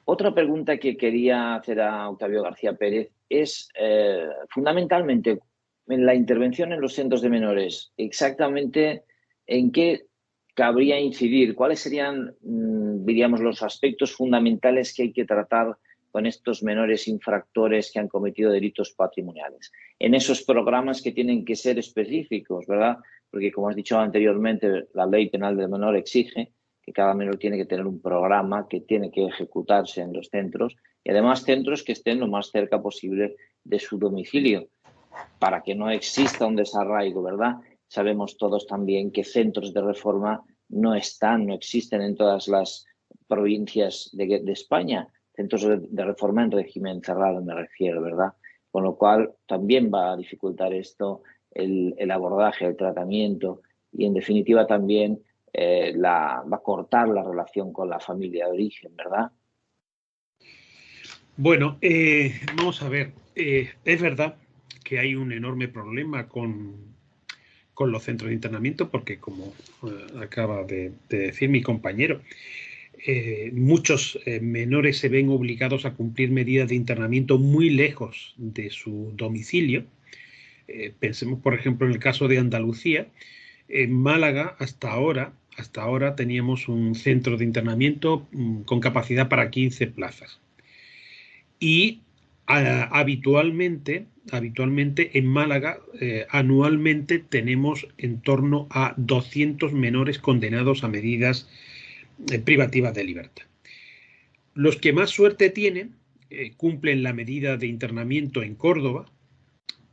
Otra pregunta que quería hacer a Octavio García Pérez es, fundamentalmente, en la intervención en los centros de menores, exactamente en qué cabría incidir, cuáles serían, diríamos, los aspectos fundamentales que hay que tratar con estos menores infractores que han cometido delitos patrimoniales. En esos programas que tienen que ser específicos, ¿verdad? Porque, como has dicho anteriormente, la Ley Penal del Menor exige que cada menor tiene que tener un programa que tiene que ejecutarse en los centros y además centros que estén lo más cerca posible de su domicilio para que no exista un desarraigo, ¿verdad? Sabemos todos también que centros de reforma no existen en todas las provincias de España, centros de reforma en régimen cerrado me refiero, ¿verdad? Con lo cual también va a dificultar esto el abordaje, el tratamiento y en definitiva también va a cortar la relación con la familia de origen, ¿verdad? Bueno, vamos a ver. Es verdad que hay un enorme problema con los centros de internamiento porque, como acaba de decir mi compañero, muchos menores se ven obligados a cumplir medidas de internamiento muy lejos de su domicilio. Pensemos, por ejemplo, en el caso de Andalucía. En Málaga, hasta ahora teníamos un centro de internamiento con capacidad para 15 plazas. Y habitualmente en Málaga anualmente tenemos en torno a 200 menores condenados a medidas privativas de libertad. Los que más suerte tienen cumplen la medida de internamiento en Córdoba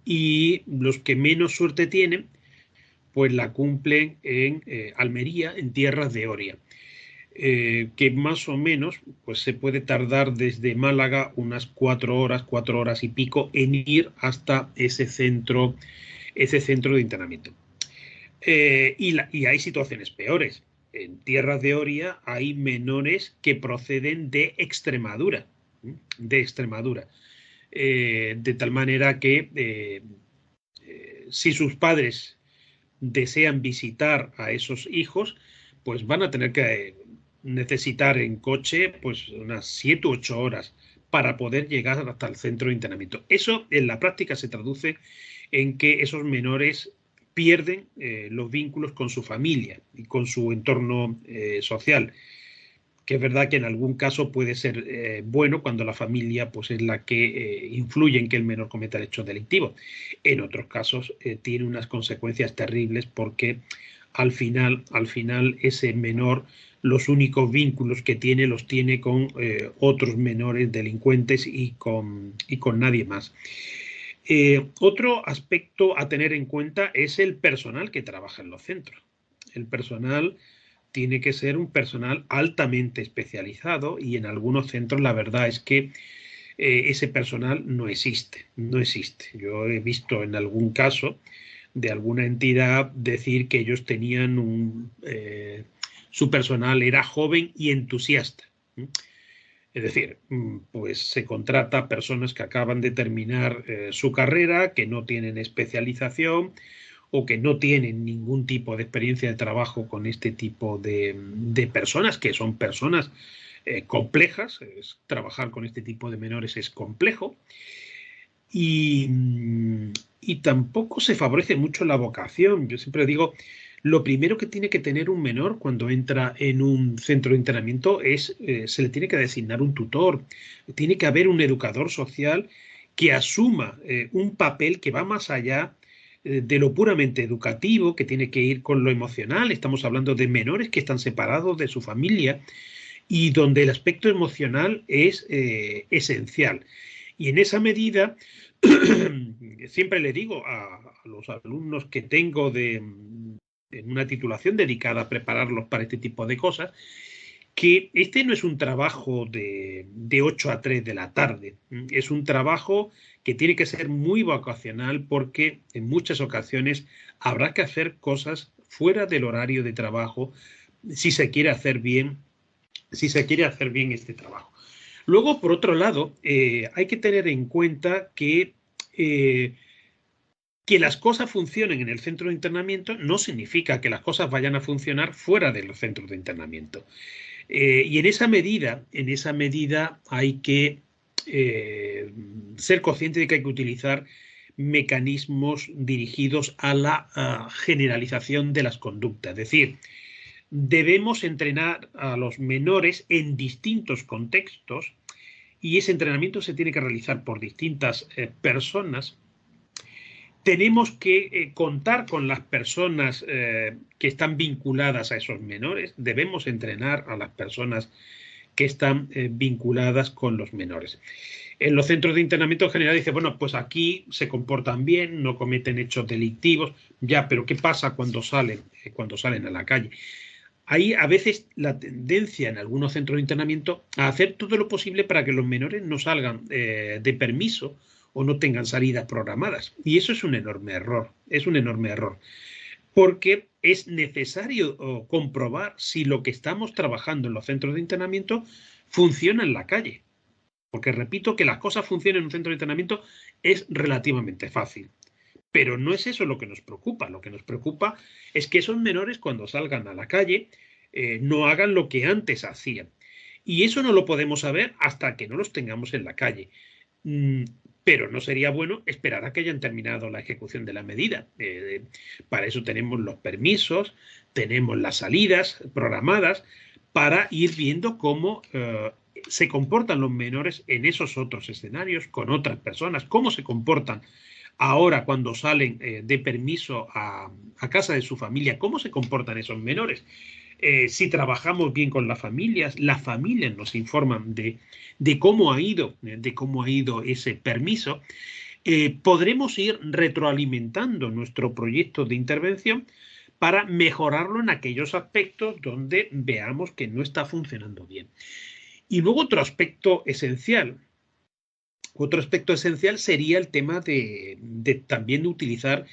y los que menos suerte tienen pues la cumplen en Almería, en tierras de Oria. Que más o menos pues se puede tardar desde Málaga unas 4 horas y pico en ir hasta ese centro de internamiento. Y hay situaciones peores. En tierras de Oria hay menores que proceden de Extremadura, de tal manera que si sus padres desean visitar a esos hijos, pues van a tener que necesitar en coche pues unas 7 u 8 horas para poder llegar hasta el centro de internamiento. Eso en la práctica se traduce en que esos menores pierden los vínculos con su familia y con su entorno social, que es verdad que en algún caso puede ser bueno cuando la familia pues, es la que influye en que el menor cometa el hecho delictivo. En otros casos tiene unas consecuencias terribles porque al final ese menor los únicos vínculos que tiene los tiene con otros menores delincuentes y con nadie más. Otro aspecto a tener en cuenta es el personal que trabaja en los centros. El personal tiene que ser un personal altamente especializado y en algunos centros la verdad es que ese personal no existe. Yo he visto en algún caso de alguna entidad decir que ellos tenían su personal era joven y entusiasta. Es decir, pues se contrata a personas que acaban de terminar su carrera, que no tienen especialización o que no tienen ningún tipo de experiencia de trabajo con este tipo de personas, que son personas complejas. Trabajar con este tipo de menores es complejo. Y tampoco se favorece mucho la vocación. Yo siempre digo, lo primero que tiene que tener un menor cuando entra en un centro de internamiento es, se le tiene que designar un tutor, tiene que haber un educador social que asuma un papel que va más allá de lo puramente educativo, que tiene que ir con lo emocional. Estamos hablando de menores que están separados de su familia y donde el aspecto emocional es esencial. Y en esa medida, siempre le digo a los alumnos que tengo en una titulación dedicada a prepararlos para este tipo de cosas, que este no es un trabajo de 8 a 3 de la tarde, es un trabajo que tiene que ser muy vocacional porque en muchas ocasiones habrá que hacer cosas fuera del horario de trabajo si se quiere hacer bien este trabajo. Luego, por otro lado, hay que tener en cuenta que las cosas funcionen en el centro de internamiento no significa que las cosas vayan a funcionar fuera de los centros de internamiento. Y en esa medida hay que ser consciente de que hay que utilizar mecanismos dirigidos a la generalización de las conductas. Es decir, debemos entrenar a los menores en distintos contextos y ese entrenamiento se tiene que realizar por distintas personas. Tenemos que contar con las personas que están vinculadas a esos menores. Debemos entrenar a las personas que están vinculadas con los menores. En los centros de internamiento en general dice, bueno, pues aquí se comportan bien, no cometen hechos delictivos, ya, pero ¿qué pasa cuando salen a la calle? Hay a veces la tendencia en algunos centros de internamiento a hacer todo lo posible para que los menores no salgan de permiso o no tengan salidas programadas. Y eso es un enorme error, porque es necesario comprobar si lo que estamos trabajando en los centros de internamiento funciona en la calle. Porque repito, que las cosas funcionen en un centro de entrenamiento es relativamente fácil. Pero no es eso lo que nos preocupa. Lo que nos preocupa es que esos menores, cuando salgan a la calle, no hagan lo que antes hacían. Y eso no lo podemos saber hasta que no los tengamos en la calle. Pero no sería bueno esperar a que hayan terminado la ejecución de la medida. Para eso tenemos los permisos, tenemos las salidas programadas para ir viendo cómo se comportan los menores en esos otros escenarios con otras personas, cómo se comportan ahora cuando salen de permiso a casa de su familia, cómo se comportan esos menores. Si trabajamos bien con las familias nos informan de cómo ha ido ese permiso. Podremos ir retroalimentando nuestro proyecto de intervención para mejorarlo en aquellos aspectos donde veamos que no está funcionando bien. Y luego otro aspecto esencial sería el tema de también de utilizar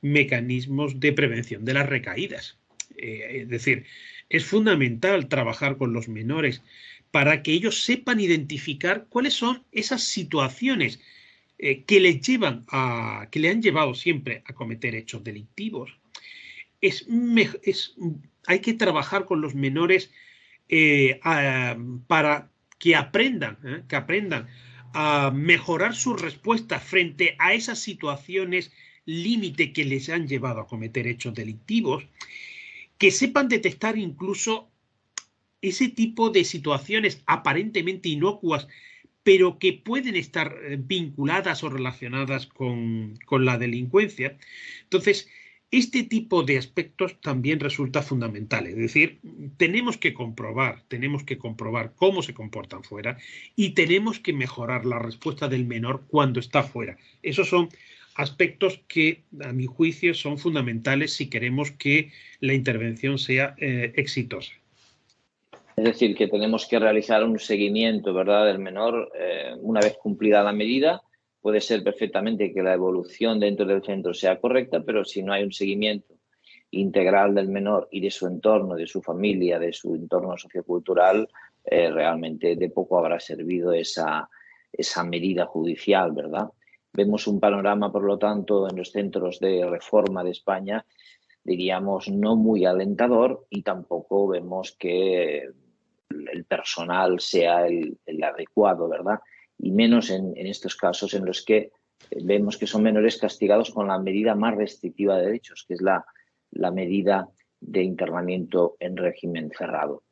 mecanismos de prevención de las recaídas. Es decir, es fundamental trabajar con los menores para que ellos sepan identificar cuáles son esas situaciones que le han llevado siempre a cometer hechos delictivos. Hay que trabajar con los menores para que aprendan a mejorar sus respuestas frente a esas situaciones límite que les han llevado a cometer hechos delictivos, que sepan detectar incluso ese tipo de situaciones aparentemente inocuas, pero que pueden estar vinculadas o relacionadas con la delincuencia. Entonces, este tipo de aspectos también resulta fundamental. Es decir, tenemos que comprobar cómo se comportan fuera y tenemos que mejorar la respuesta del menor cuando está fuera. Esos son aspectos que, a mi juicio, son fundamentales si queremos que la intervención sea exitosa. Es decir, que tenemos que realizar un seguimiento, ¿verdad?, del menor una vez cumplida la medida. Puede ser perfectamente que la evolución dentro del centro sea correcta, pero si no hay un seguimiento integral del menor y de su entorno, de su familia, de su entorno sociocultural, realmente de poco habrá servido esa medida judicial, ¿verdad? Vemos un panorama, por lo tanto, en los centros de reforma de España, diríamos, no muy alentador, y tampoco vemos que el personal sea el adecuado, ¿verdad? Y menos en estos casos en los que vemos que son menores castigados con la medida más restrictiva de derechos, que es la medida de internamiento en régimen cerrado.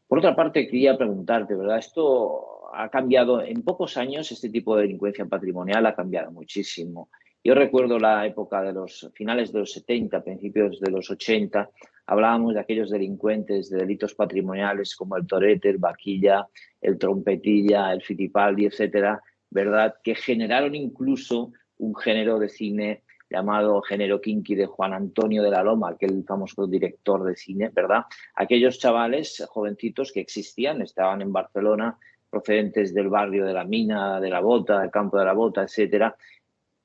Por otra parte, quería preguntarte, ¿verdad? Esto ha cambiado en pocos años, este tipo de delincuencia patrimonial ha cambiado muchísimo. Yo recuerdo la época de los finales de los 70, principios de los 80, hablábamos de aquellos delincuentes de delitos patrimoniales como el torete, el vaquilla, el trompetilla, el fitipaldi, etcétera, ¿verdad?, que generaron incluso un género de cine llamado género kinky de Juan Antonio de la Loma, aquel famoso director de cine, ¿verdad? Aquellos chavales jovencitos que existían, estaban en Barcelona, procedentes del barrio de la Mina, de la Bota, del campo de la Bota, etcétera,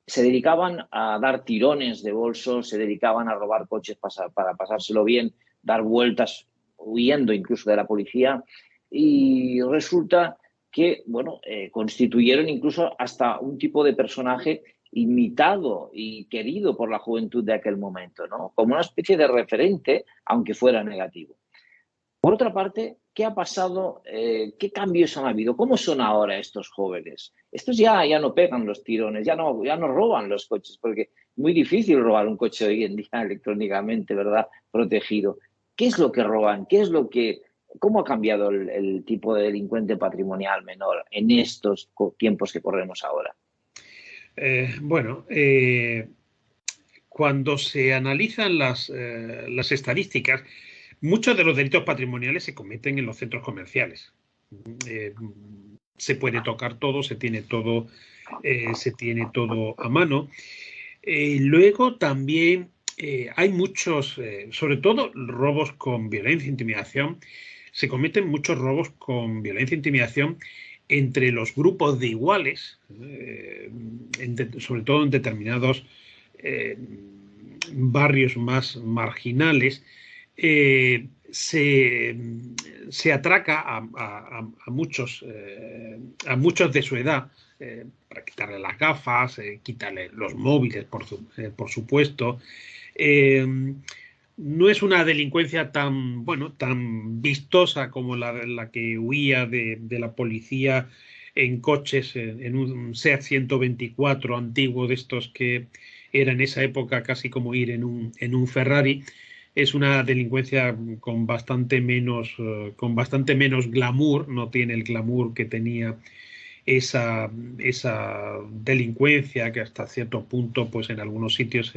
se dedicaban a dar tirones de bolsos, se dedicaban a robar coches para pasárselo bien, dar vueltas huyendo incluso de la policía, y resulta que, bueno, constituyeron incluso hasta un tipo de personaje imitado y querido por la juventud de aquel momento, ¿no?, como una especie de referente, aunque fuera negativo. Por otra parte, ¿qué ha pasado? ¿Qué cambios han habido? ¿Cómo son ahora estos jóvenes? Estos ya no pegan los tirones, ya no roban los coches, porque es muy difícil robar un coche hoy en día electrónicamente, ¿verdad? Protegido. ¿Qué es lo que roban? ¿Cómo ha cambiado el tipo de delincuente patrimonial menor en estos tiempos que corremos ahora? Bueno, cuando se analizan las estadísticas, muchos de los delitos patrimoniales se cometen en los centros comerciales. Eh, Se puede tocar todo, se tiene todo a mano. Luego también hay muchos, sobre todo robos con violencia e intimidación, se cometen muchos robos con violencia e intimidación entre los grupos de iguales, sobre todo en determinados eh, barrios más marginales. Se atraca a muchos de su edad, para quitarle las gafas, quitarle los móviles, por supuesto. Eh, no es una delincuencia tan vistosa como la que huía de la policía en coches, en un SEAT 124 antiguo de estos que era en esa época casi como ir en un Ferrari. Es una delincuencia con bastante menos glamour, no tiene el glamour que tenía esa delincuencia que hasta cierto punto, pues en algunos sitios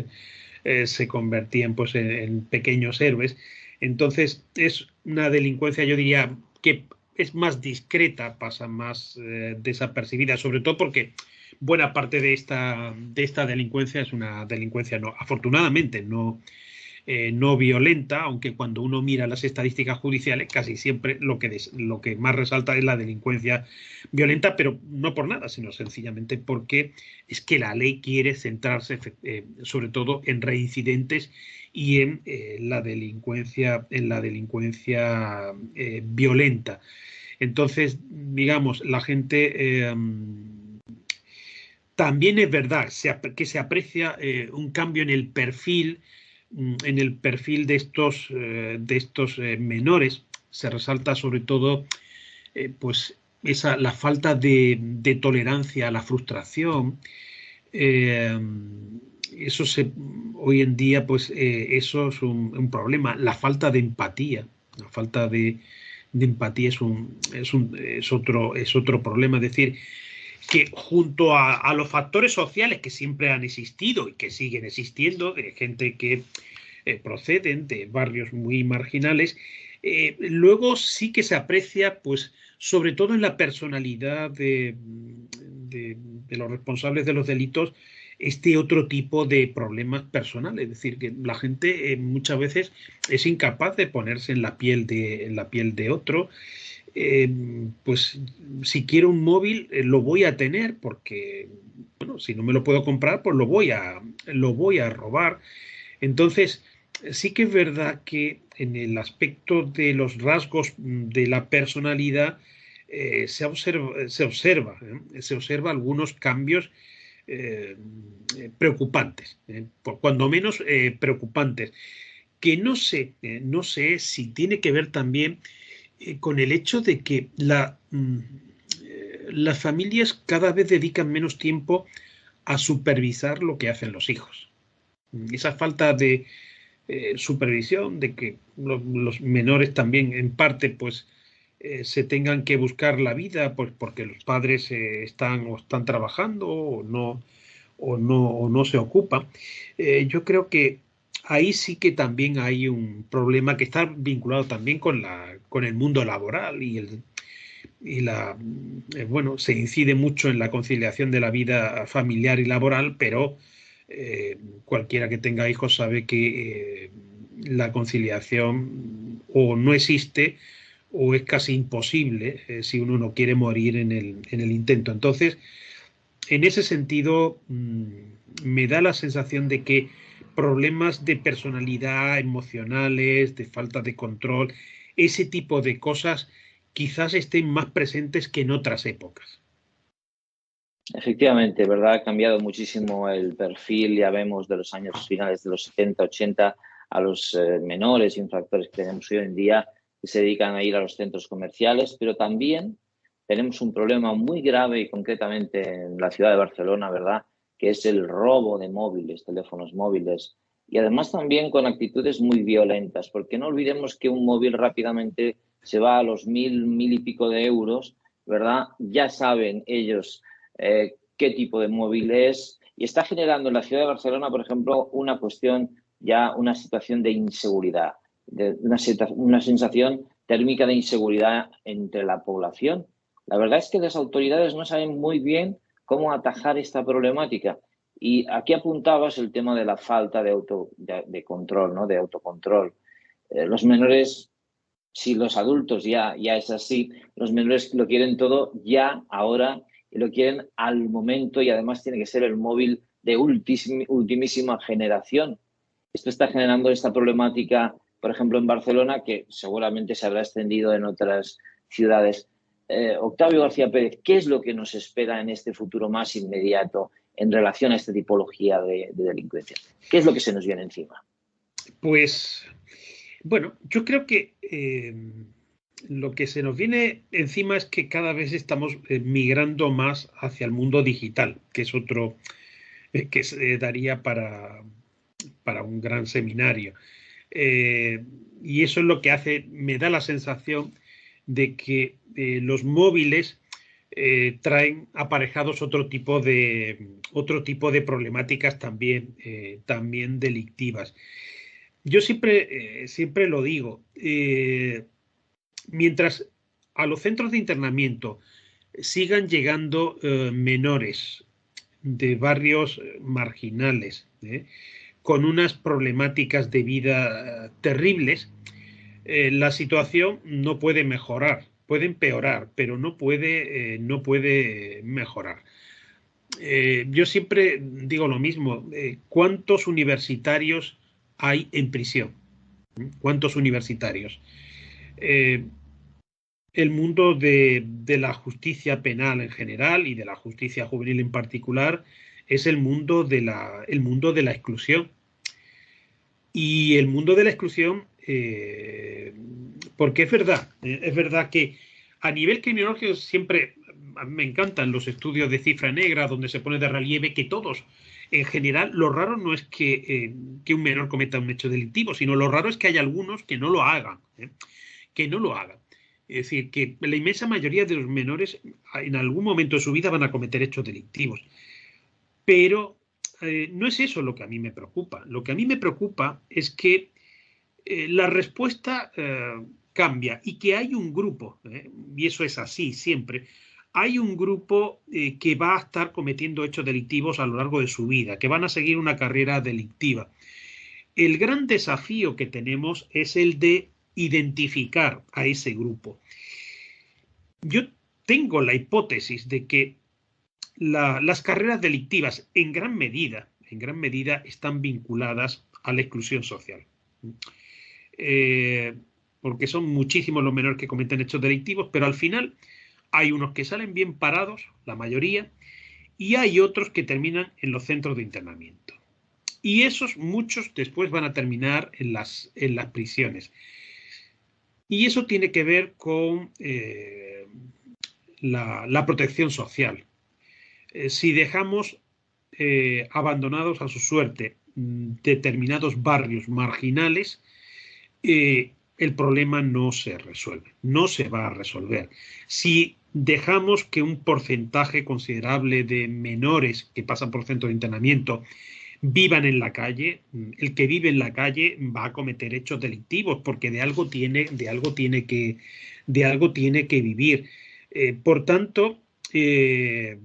se convertían pues en pequeños héroes. Entonces es una delincuencia, yo diría, que es más discreta, pasa más desapercibida, sobre todo porque buena parte de esta delincuencia es una delincuencia afortunadamente no violenta, aunque cuando uno mira las estadísticas judiciales, casi siempre lo que más resalta es la delincuencia violenta, pero no por nada, sino sencillamente porque es que la ley quiere centrarse sobre todo en reincidentes y en la delincuencia violenta. Entonces, digamos, la gente también es verdad que se aprecia un cambio en el perfil de estos menores. Se resalta sobre todo pues la falta de tolerancia a la frustración. Eh, Hoy en día pues eso es un problema. La falta de empatía. La falta de empatía es otro problema. Es decir, que junto a los factores sociales que siempre han existido y que siguen existiendo, de gente que proceden de barrios muy marginales, luego sí que se aprecia, pues, sobre todo en la personalidad de los responsables de los delitos, este otro tipo de problemas personales. Es decir, que la gente muchas veces es incapaz de ponerse en la piel de otro. eh, pues si quiero un móvil lo voy a tener porque, bueno, si no me lo puedo comprar, pues lo voy a robar. Entonces, sí que es verdad que en el aspecto de los rasgos de la personalidad se observa algunos cambios eh, preocupantes, cuando menos preocupantes, que no sé si tiene que ver también con el hecho de que las familias cada vez dedican menos tiempo a supervisar lo que hacen los hijos. Esa falta de supervisión, de que los menores también en parte pues se tengan que buscar la vida pues, porque los padres están trabajando o no se ocupan. Yo creo que ahí sí que también hay un problema que está vinculado también con el mundo laboral bueno, se incide mucho en la conciliación de la vida familiar y laboral, pero cualquiera que tenga hijos sabe que la conciliación o no existe o es casi imposible si uno no quiere morir en el intento. Entonces, en ese sentido, me da la sensación de que problemas de personalidad, emocionales, de falta de control, ese tipo de cosas quizás estén más presentes que en otras épocas. Efectivamente, ¿verdad? Ha cambiado muchísimo el perfil, ya vemos de los finales de los 70, 80 a los menores infractores que tenemos hoy en día. que se dedican a ir a los centros comerciales, pero también tenemos un problema muy grave y concretamente en la ciudad de Barcelona, ¿verdad?, que es el robo de móviles, teléfonos móviles, y además también con actitudes muy violentas, porque no olvidemos que un móvil rápidamente se va a los 1.000 y pico de euros, ¿verdad? Ya saben ellos qué tipo de móvil es, y está generando en la ciudad de Barcelona, por ejemplo, una cuestión, ya una situación de inseguridad, de una sensación térmica de inseguridad entre la población. La verdad es que las autoridades no saben muy bien cómo atajar esta problemática. Y aquí apuntabas el tema de la falta de control, ¿no?, de autocontrol. Los menores, si los adultos ya es así, los menores lo quieren todo ya, ahora, y lo quieren al momento, y además tiene que ser el móvil de ultimísima generación. Esto está generando esta problemática, por ejemplo, en Barcelona, que seguramente se habrá extendido en otras ciudades. Octavio García Pérez, ¿qué es lo que nos espera en este futuro más inmediato en relación a esta tipología de delincuencia? ¿Qué es lo que se nos viene encima? Pues, bueno, yo creo que lo que se nos viene encima es que cada vez estamos migrando más hacia el mundo digital, que es otro que se daría para un gran seminario. Y eso es lo que hace, me da la sensación de que los móviles traen aparejados otro tipo de problemáticas también, también delictivas. Yo siempre lo digo, mientras a los centros de internamiento sigan llegando menores de barrios marginales, con unas problemáticas de vida terribles, la situación no puede mejorar, puede empeorar, pero no puede mejorar. Yo siempre digo lo mismo, ¿cuántos universitarios hay en prisión? ¿Cuántos universitarios? El mundo de la justicia penal en general y de la justicia juvenil en particular es el mundo de la exclusión. Y el mundo de la exclusión, porque es verdad que a nivel criminológico siempre a mí me encantan los estudios de cifra negra donde se pone de relieve que todos, en general, lo raro no es que un menor cometa un hecho delictivo, sino lo raro es que hay algunos que no lo hagan, que no lo hagan. Es decir, que la inmensa mayoría de los menores en algún momento de su vida van a cometer hechos delictivos. Pero no es eso lo que a mí me preocupa. Lo que a mí me preocupa es que la respuesta cambia y que hay un grupo, y eso es así siempre, hay un grupo que va a estar cometiendo hechos delictivos a lo largo de su vida, que van a seguir una carrera delictiva. El gran desafío que tenemos es el de identificar a ese grupo. Yo tengo la hipótesis de que las carreras delictivas en gran medida están vinculadas a la exclusión social. Porque son muchísimos los menores que cometen hechos delictivos, pero al final hay unos que salen bien parados, la mayoría, y hay otros que terminan en los centros de internamiento. Y esos muchos después van a terminar en las prisiones. Y eso tiene que ver con la protección social. Si dejamos abandonados a su suerte determinados barrios marginales, el problema no se resuelve, no se va a resolver. Si dejamos que un porcentaje considerable de menores que pasan por centros de internamiento vivan en la calle, el que vive en la calle va a cometer hechos delictivos porque de algo tiene que vivir. Por tanto, es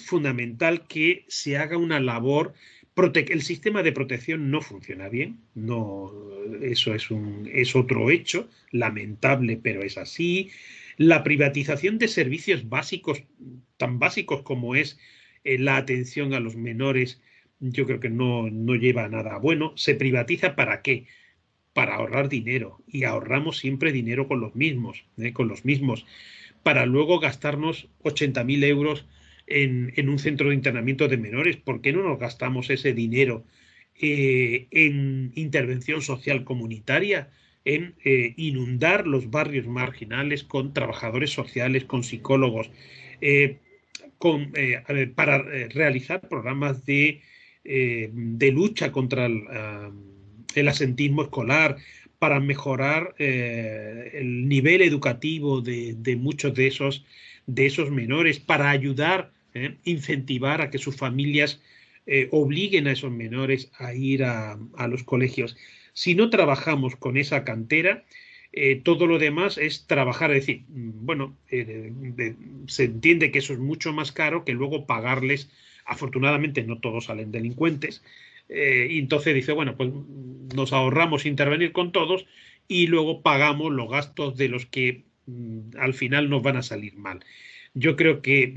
fundamental que se haga una labor. El sistema de protección no funciona bien, no, eso es otro hecho, lamentable, pero es así. La privatización de servicios básicos, tan básicos como es la atención a los menores, yo creo que no lleva a nada bueno. ¿Se privatiza para qué? Para ahorrar dinero, y ahorramos siempre dinero con los mismos, para luego gastarnos 80.000 euros en un centro de internamiento de menores. ¿Por qué no nos gastamos ese dinero en intervención social comunitaria? en inundar los barrios marginales con trabajadores sociales, con psicólogos, para realizar programas de lucha contra el asentismo escolar, para mejorar el nivel educativo de muchos de esos menores, para ayudar, incentivar a que sus familias obliguen a esos menores a ir a los colegios. Si no trabajamos con esa cantera, todo lo demás es trabajar, es decir, bueno, se entiende que eso es mucho más caro que luego pagarles. Afortunadamente no todos salen delincuentes, y entonces dice, bueno, pues nos ahorramos intervenir con todos y luego pagamos los gastos de los que al final nos van a salir mal. Yo creo que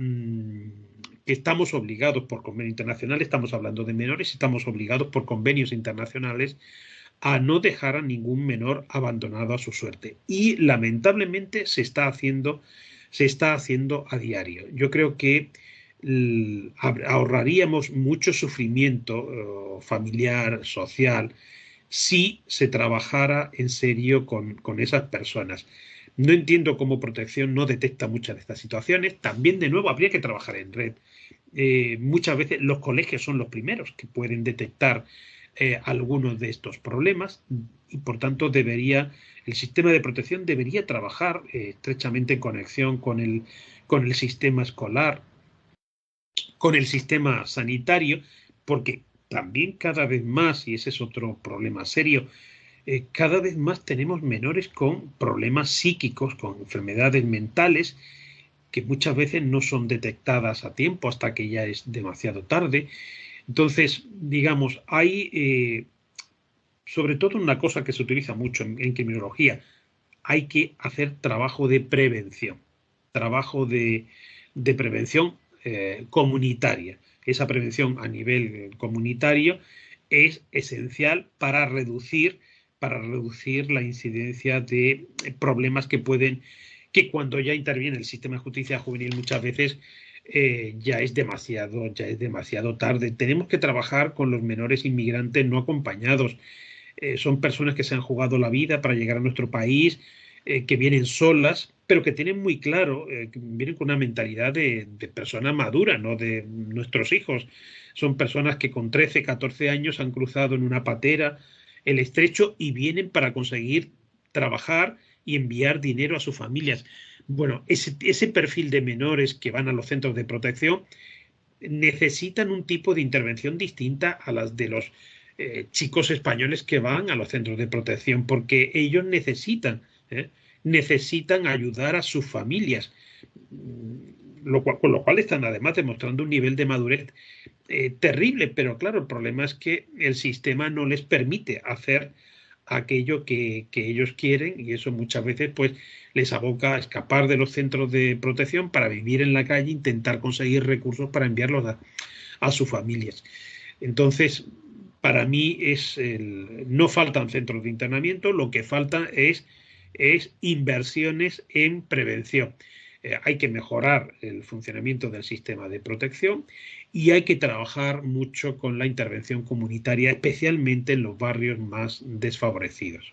estamos obligados por convenio internacional, estamos hablando de menores, estamos obligados por convenios internacionales a no dejar a ningún menor abandonado a su suerte. Y lamentablemente se está haciendo a diario. Yo creo que ahorraríamos mucho sufrimiento familiar, social, si se trabajara en serio con esas personas. No entiendo cómo protección no detecta muchas de estas situaciones. También, de nuevo, habría que trabajar en red. Muchas veces los colegios son los primeros que pueden detectar algunos de estos problemas y, por tanto, el sistema de protección debería trabajar estrechamente en conexión con el sistema escolar, con el sistema sanitario, porque también cada vez más, y ese es otro problema serio, cada vez más tenemos menores con problemas psíquicos, con enfermedades mentales, que muchas veces no son detectadas a tiempo hasta que ya es demasiado tarde. Entonces, digamos, hay sobre todo una cosa que se utiliza mucho en criminología: hay que hacer trabajo de prevención comunitaria. Esa prevención a nivel comunitario es esencial para reducir la incidencia de problemas que cuando ya interviene el sistema de justicia juvenil muchas veces ya es demasiado tarde. Tenemos que trabajar con los menores inmigrantes no acompañados. Son personas que se han jugado la vida para llegar a nuestro país, que vienen solas, pero que tienen muy claro, que vienen con una mentalidad de persona madura, no de nuestros hijos. Son personas que con 13, 14 años han cruzado en una patera el estrecho y vienen para conseguir trabajar y enviar dinero a sus familias. Bueno, ese perfil de menores que van a los centros de protección necesitan un tipo de intervención distinta a las de los chicos españoles que van a los centros de protección, porque ellos necesitan ayudar a sus familias, con lo cual están además demostrando un nivel de madurez terrible, pero claro, el problema es que el sistema no les permite hacer aquello que ellos quieren, y eso muchas veces pues les aboca a escapar de los centros de protección para vivir en la calle, intentar conseguir recursos para enviarlos a sus familias. Entonces, para mí no faltan centros de internamiento, lo que falta es inversiones en prevención. Hay que mejorar el funcionamiento del sistema de protección y hay que trabajar mucho con la intervención comunitaria, especialmente en los barrios más desfavorecidos.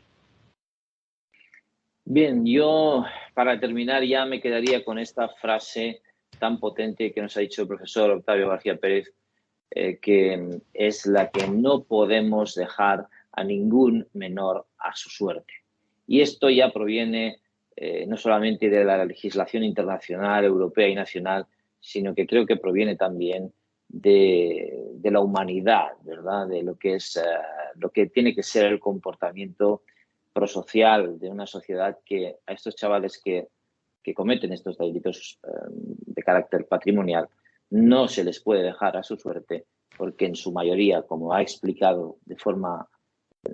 Bien, yo para terminar ya me quedaría con esta frase tan potente que nos ha dicho el profesor Octavio García Pérez, que es la que no podemos dejar a ningún menor a su suerte. Y esto ya proviene no solamente de la legislación internacional, europea y nacional, sino que creo que proviene también de la humanidad, ¿verdad? De lo que es lo que tiene que ser el comportamiento prosocial de una sociedad que a estos chavales que cometen estos delitos de carácter patrimonial no se les puede dejar a su suerte, porque en su mayoría, como ha explicado de forma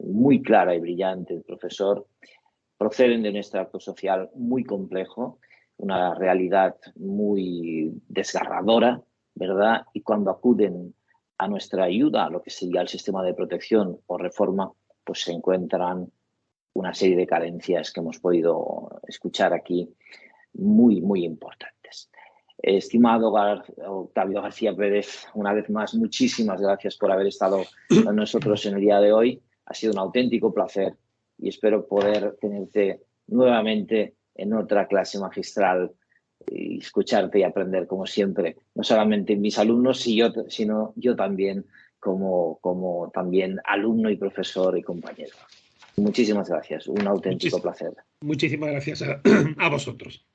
muy clara y brillante el profesor, proceden de un extracto social muy complejo, una realidad muy desgarradora, ¿verdad? Y cuando acuden a nuestra ayuda, a lo que sería el sistema de protección o reforma, pues se encuentran una serie de carencias que hemos podido escuchar aquí muy, muy importantes. Estimado Octavio García Pérez, una vez más, muchísimas gracias por haber estado con nosotros en el día de hoy. Ha sido un auténtico placer y espero poder tenerte nuevamente en otra clase magistral y escucharte y aprender como siempre, no solamente mis alumnos, sino yo también como también alumno y profesor y compañero. Muchísimas gracias, un auténtico placer. Muchísimas gracias a vosotros.